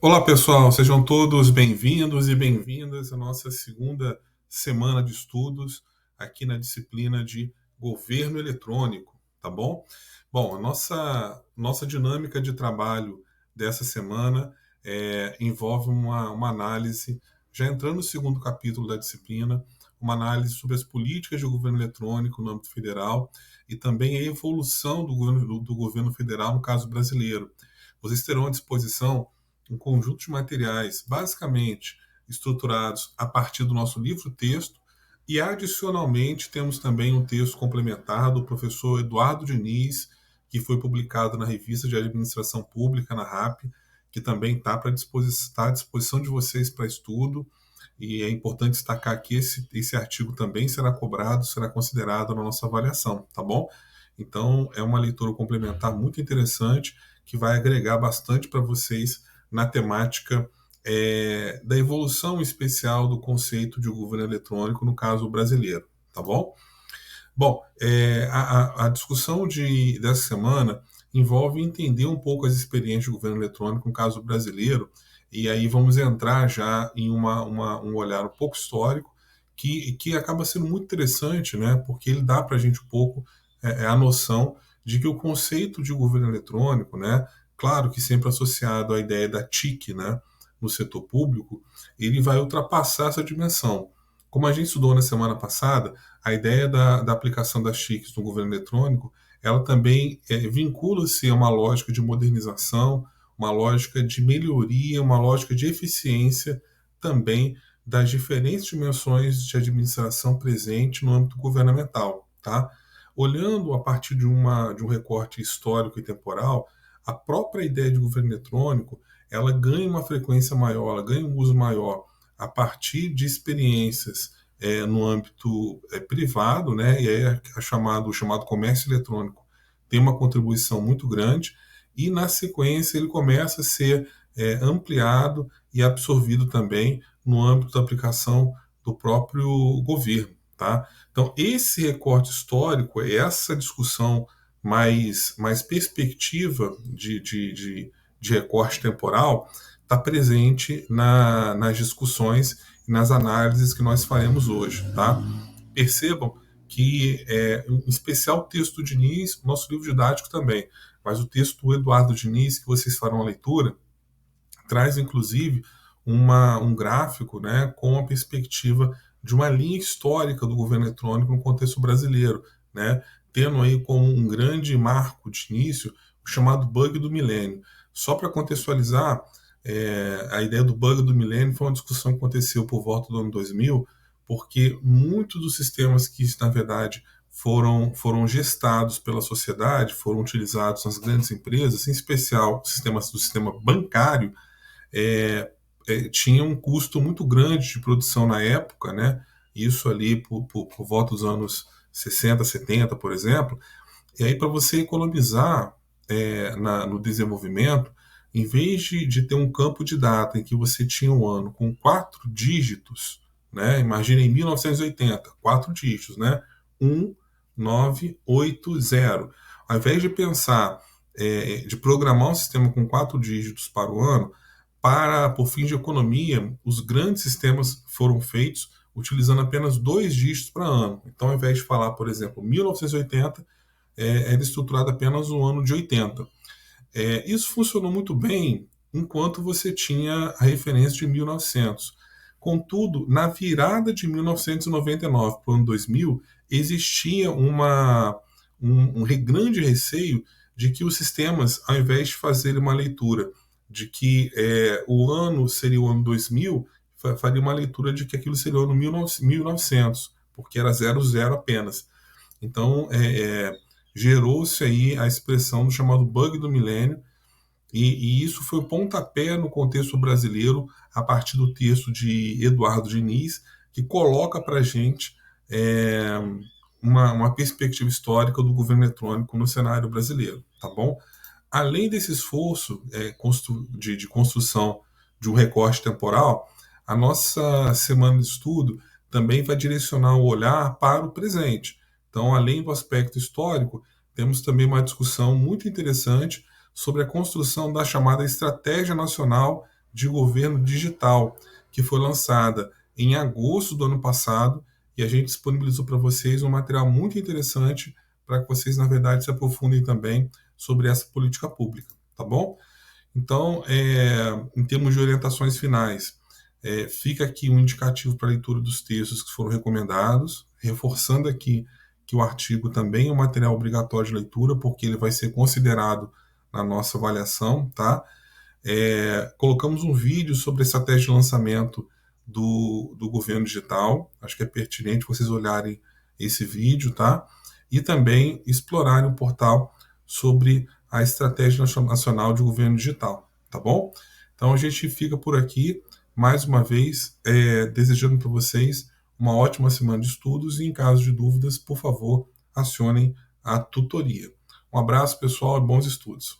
Olá, pessoal, sejam todos bem-vindos e bem-vindas à nossa segunda semana de estudos aqui na disciplina de Governo Eletrônico, tá bom? Bom, a nossa dinâmica de trabalho dessa semana envolve uma análise, já entrando no segundo capítulo da disciplina, uma análise sobre as políticas de governo eletrônico no âmbito federal e também a evolução do governo federal no caso brasileiro. Vocês terão à disposição um conjunto de materiais basicamente estruturados a partir do nosso livro-texto e, adicionalmente, temos também um texto complementar do professor Eduardo Diniz, que foi publicado na Revista de Administração Pública, na RAP, que também está à disposição de vocês para estudo. E é importante destacar que esse artigo também será cobrado, será considerado na nossa avaliação, tá bom? Então, é uma leitura complementar muito interessante que vai agregar bastante para vocês na temática da evolução especial do conceito de governo eletrônico, no caso brasileiro, tá bom? Bom, a discussão dessa semana envolve entender um pouco as experiências de governo eletrônico no caso brasileiro, e aí vamos entrar já em um olhar um pouco histórico, que acaba sendo muito interessante, né, porque ele dá para a gente um pouco a noção de que o conceito de governo eletrônico, né, claro que sempre associado à ideia da TIC, né, no setor público, ele vai ultrapassar essa dimensão. Como a gente estudou na semana passada, a ideia da aplicação das TICs no governo eletrônico, ela também vincula-se a uma lógica de modernização, uma lógica de melhoria, uma lógica de eficiência também das diferentes dimensões de administração presente no âmbito governamental, tá? Olhando a partir de um recorte histórico e temporal, a própria ideia de governo eletrônico, ela ganha uma frequência maior, ela ganha um uso maior a partir de experiências no âmbito privado, né? E aí o chamado comércio eletrônico tem uma contribuição muito grande e, na sequência, ele começa a ser ampliado e absorvido também no âmbito da aplicação do próprio governo, tá? Então, esse recorte histórico, essa discussão mais perspectiva de recorte temporal, está presente nas discussões e nas análises que nós faremos hoje, tá? Percebam que, em especial o texto do Diniz, o nosso livro didático também, mas o texto do Eduardo Diniz, que vocês farão a leitura, traz inclusive um gráfico, né, com a perspectiva de uma linha histórica do governo eletrônico no contexto brasileiro, né, tendo aí como um grande marco de início o chamado bug do milênio. Só para contextualizar, a ideia do bug do milênio foi uma discussão que aconteceu por volta do ano 2000, porque muitos dos sistemas que, na verdade, foram gestados pela sociedade, foram utilizados nas grandes empresas, em especial sistemas do sistema bancário, tinha um custo muito grande de produção na época, né? Isso ali por volta dos anos 60, 70, por exemplo. E aí, para você economizar no desenvolvimento, em vez de ter um campo de data em que você tinha um ano com 4 dígitos, né? Imagina em 1980, 4 dígitos, né? 1980. Ao invés de pensar, de programar um sistema com 4 dígitos para o ano, por fins de economia, os grandes sistemas foram feitos utilizando apenas 2 dígitos para ano. Então, ao invés de falar, por exemplo, 1980, era estruturado apenas o ano de 80. Isso funcionou muito bem enquanto você tinha a referência de 1900. Contudo, na virada de 1999 para o ano 2000, existia um grande receio de que os sistemas, ao invés de fazerem uma leitura de que o ano seria o ano 2000, faria uma leitura de que aquilo seria o ano 1900, porque era 00 apenas. Então, gerou-se aí a expressão do chamado bug do milênio, e isso foi o pontapé no contexto brasileiro, a partir do texto de Eduardo Diniz, que coloca para a gente uma perspectiva histórica do governo eletrônico no cenário brasileiro, tá bom? Além desse esforço de construção de um recorte temporal, a nossa semana de estudo também vai direcionar o olhar para o presente. Então, além do aspecto histórico, temos também uma discussão muito interessante sobre a construção da chamada Estratégia Nacional de Governo Digital, que foi lançada em agosto do ano passado, e a gente disponibilizou para vocês um material muito interessante para que vocês, na verdade, se aprofundem também sobre essa política pública, tá bom? Então, em termos de orientações finais, fica aqui um indicativo para a leitura dos textos que foram recomendados, reforçando aqui que o artigo também é um material obrigatório de leitura, porque ele vai ser considerado na nossa avaliação, tá? Colocamos um vídeo sobre a estratégia de lançamento do governo digital, acho que é pertinente vocês olharem esse vídeo, tá? E também explorarem o portal sobre a Estratégia Nacional de Governo Digital, tá bom? Então a gente fica por aqui, mais uma vez, desejando para vocês uma ótima semana de estudos e, em caso de dúvidas, por favor, acionem a tutoria. Um abraço, pessoal, e bons estudos.